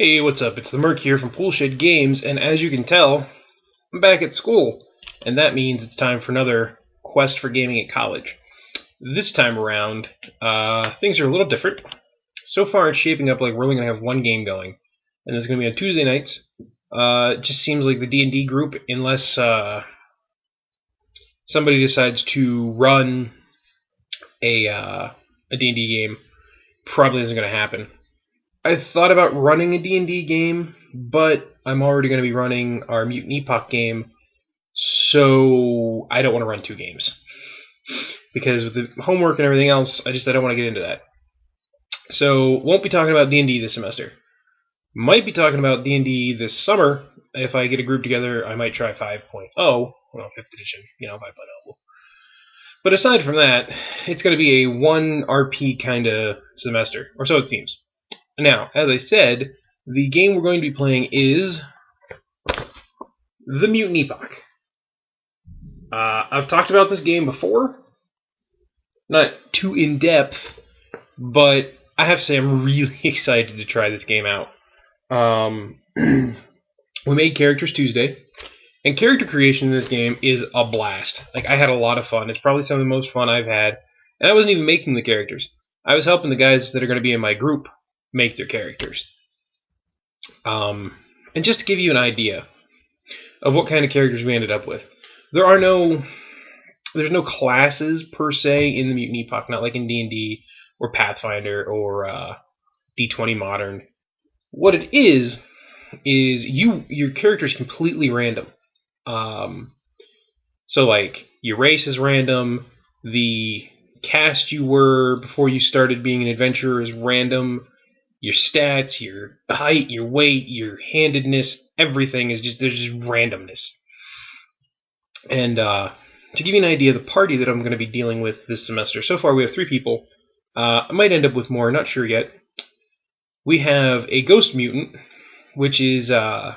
Hey, what's up? It's the Merc here from Poolshed Games, and as you can tell, I'm back at school, and that means it's time for another quest for gaming at college. This time around, things are a little different. So far, it's shaping up like we're only going to have one game going, and it's going to be on Tuesday nights. It just seems like the D&D group, unless somebody decides to run a D&D game, probably isn't going to happen. I thought about running a D&D game, but I'm already going to be running our Mutant Epoch game, so I don't want to run two games. Because with the homework and everything else, I don't want to get into that. So, won't be talking about D&D this semester. Might be talking about D&D this summer. If I get a group together, I might try 5.0, well, 5th edition, 5.0. But aside from that, it's going to be a 1 RP kind of semester, or so it seems. Now, as I said, the game we're going to be playing is the Mutant Epoch. I've talked about this game before, not too in-depth, but I have to say I'm really excited to try this game out. We made characters Tuesday, and character creation in this game is a blast. Like, I had a lot of fun. It's probably some of the most fun I've had, and I wasn't even making the characters. I was helping the guys that are going to be in my group make their characters. And just to give you an idea of what kind of characters we ended up with, there's no classes per se in the Mutant Epoch, not like in D&D or Pathfinder or D20 Modern. What it is your character is completely random. So like your race is random, the caste you were before you started being an adventurer is random. Your stats, your height, your weight, your handedness, everything is there's just randomness. And to give you an idea of the party that I'm going to be dealing with this semester, so far we have 3 people. I might end up with more, not sure yet. We have a ghost mutant, which is kind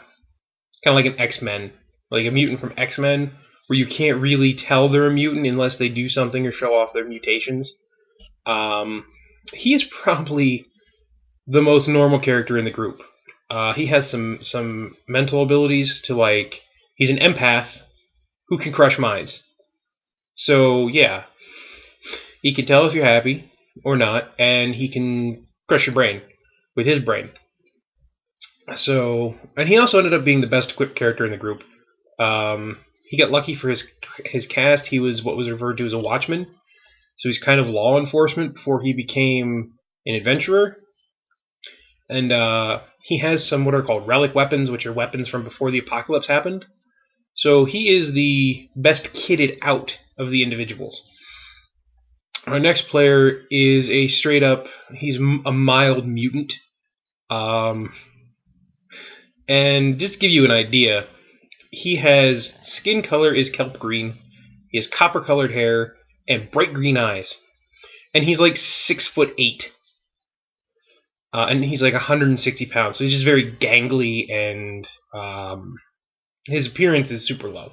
of like an X-Men, like a mutant from X-Men, where you can't really tell they're a mutant unless they do something or show off their mutations. He is probably the most normal character in the group. He has some mental abilities to, like, he's an empath who can crush minds. So, yeah, he can tell if you're happy or not, and he can crush your brain with his brain. So, and he also ended up being the best equipped character in the group. He got lucky for his cast. He was what was referred to as a watchman. So he's kind of law enforcement before he became an adventurer. And he has some what are called relic weapons, which are weapons from before the apocalypse happened. So he is the best kitted out of the individuals. Our next player is a straight up, he's a mild mutant. And just to give you an idea, he has skin color is kelp green, he has copper colored hair, and bright green eyes. And he's like 6'8". And he's like 160 pounds, so he's just very gangly, and his appearance is super low.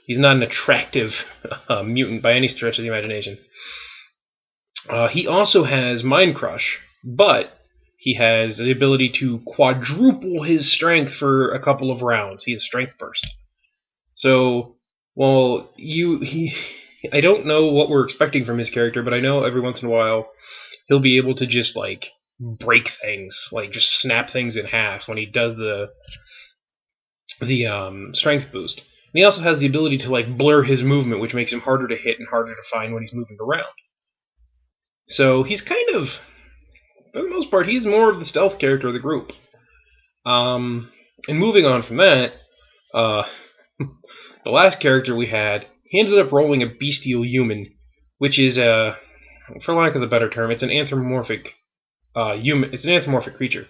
He's not an attractive mutant by any stretch of the imagination. He also has Mind Crush, but he has the ability to quadruple his strength for a couple of rounds. He has Strength Burst. So, well, I don't know what we're expecting from his character, but I know every once in a while he'll be able to just, like, break things, like just snap things in half when he does the strength boost. And he also has the ability to like blur his movement, which makes him harder to hit and harder to find when he's moving around. So he's kind of, for the most part, he's more of the stealth character of the group. And moving on from that, the last character we had, he ended up rolling a bestial human, which is for lack of a better term, it's an anthropomorphic human. It's an anthropomorphic creature.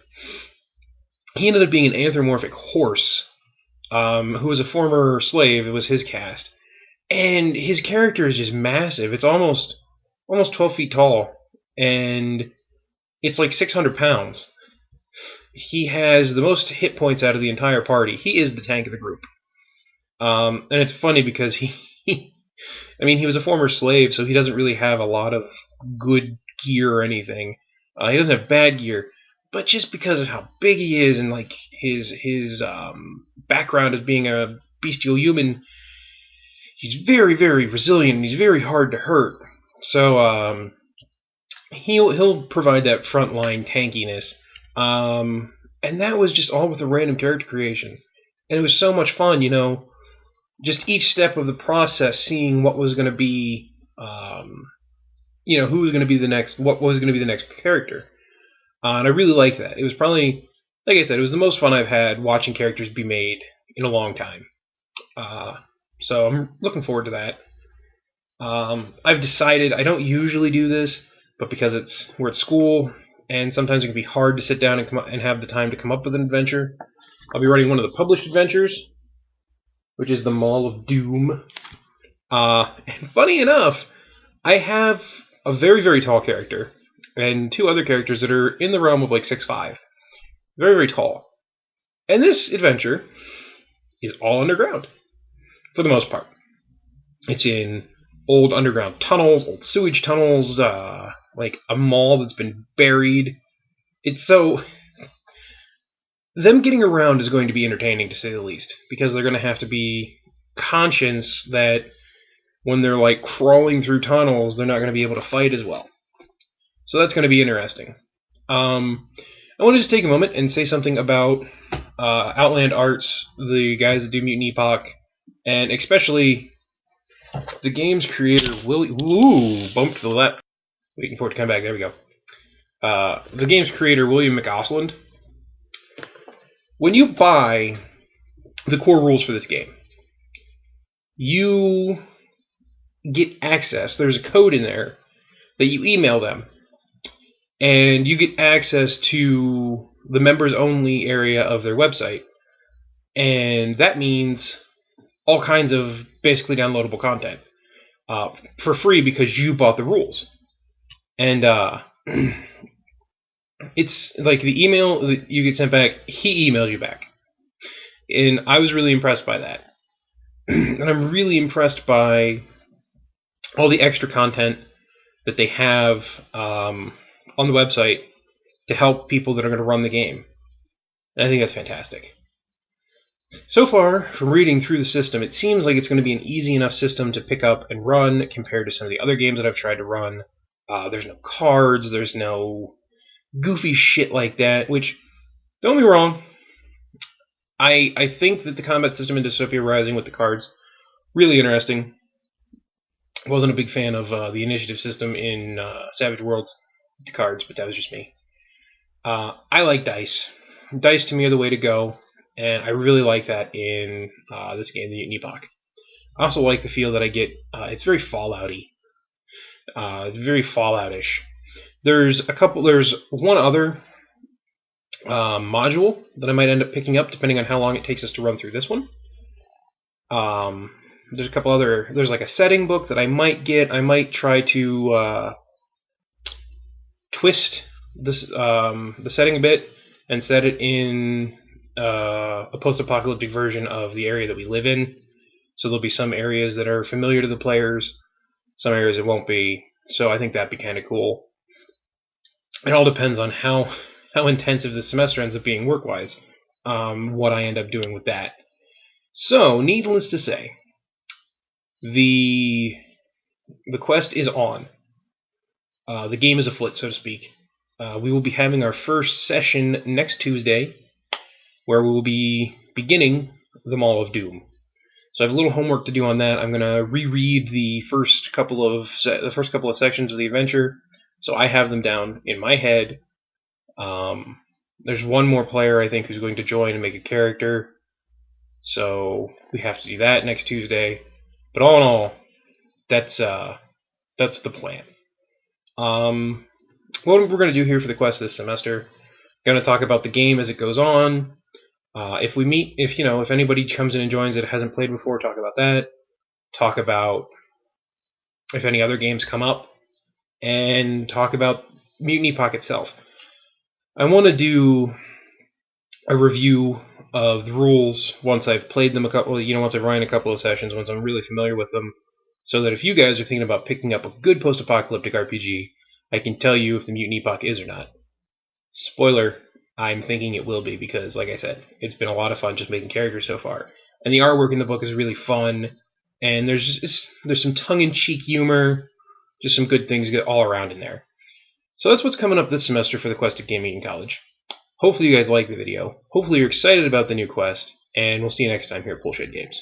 He ended up being an anthropomorphic horse, who was a former slave. It was his caste, and his character is just massive. It's almost 12 feet tall, and it's like 600 pounds. He has the most hit points out of the entire party. He is the tank of the group. And it's funny because he was a former slave, so he doesn't really have a lot of good gear or anything. He doesn't have bad gear, but just because of how big he is and like his background as being a bestial human, he's very, very resilient and he's very hard to hurt. So he'll provide that frontline tankiness. And that was just all with a random character creation. And it was so much fun, you know, just each step of the process, seeing what was going to be, you know, who was going to be the next, what was going to be the next character. And I really liked that. It was probably, like I said, it was the most fun I've had watching characters be made in a long time. So I'm looking forward to that. I've decided I don't usually do this, but because we're at school, and sometimes it can be hard to sit down and have the time to come up with an adventure, I'll be running one of the published adventures, which is the Mall of Doom. And funny enough, I have a very, very tall character and two other characters that are in the realm of like 6'5". Very, very tall. And this adventure is all underground, for the most part. It's in old underground tunnels, old sewage tunnels, like a mall that's been buried. It's so... Them getting around is going to be entertaining, to say the least, because they're going to have to be conscious that when they're like crawling through tunnels, they're not going to be able to fight as well. So that's going to be interesting. I want to just take a moment and say something about Outland Arts, the guys that do Mutant Epoch, and especially the game's creator, bumped to the left. Waiting for it to come back. There we go. The game's creator, William McAusland. When you buy the core rules for this game, you get access. There's a code in there that you email them, and you get access to the members-only area of their website. And that means all kinds of basically downloadable content for free because you bought the rules. And it's like the email that you get sent back, he emails you back. And I was really impressed by that. And I'm really impressed by all the extra content that they have on the website to help people that are going to run the game. And I think that's fantastic. So far, from reading through the system, it seems like it's going to be an easy enough system to pick up and run compared to some of the other games that I've tried to run. There's no cards, there's no goofy shit like that, which, don't get me wrong, I think that the combat system in Dystopia Rising with the cards, really interesting. I wasn't a big fan of the initiative system in Savage Worlds with the cards, but that was just me. I like dice. Dice to me are the way to go, and I really like that in this game, the Mutant Epoch. I also like the feel that I get. It's very Fallout-y. Very Fallout-ish. There's one other module that I might end up picking up, depending on how long it takes us to run through this one. There's a couple other... There's like a setting book that I might get. I might try to twist this the setting a bit and set it in a post-apocalyptic version of the area that we live in. So there'll be some areas that are familiar to the players, some areas it won't be. So I think that'd be kind of cool. It all depends on how intensive this semester ends up being work-wise, what I end up doing with that. So, needless to say, the quest is on. The game is afoot, so to speak. We will be having our first session next Tuesday, where we will be beginning the Mall of Doom. So I have a little homework to do on that. I'm going to reread the first couple of sections of the adventure, so I have them down in my head. There's one more player, I think, who's going to join and make a character. So we have to do that next Tuesday. But all in all, that's the plan. What we're going to do here for the quest this semester, going to talk about the game as it goes on. If anybody comes in and joins that hasn't played before, talk about that. Talk about if any other games come up, and talk about Mutant Epoch itself. I want to do a review of the rules once I've played them once I've run a couple of sessions, once I'm really familiar with them, so that if you guys are thinking about picking up a good post-apocalyptic RPG, I can tell you if the Mutant Epoch is or not. Spoiler, I'm thinking it will be because, like I said, it's been a lot of fun just making characters so far. And the artwork in the book is really fun, and there's some tongue-in-cheek humor, just some good things all around in there. So that's what's coming up this semester for the Quest of Gaming in College. Hopefully you guys like the video. Hopefully you're excited about the new quest, and we'll see you next time here at Poolshed Games.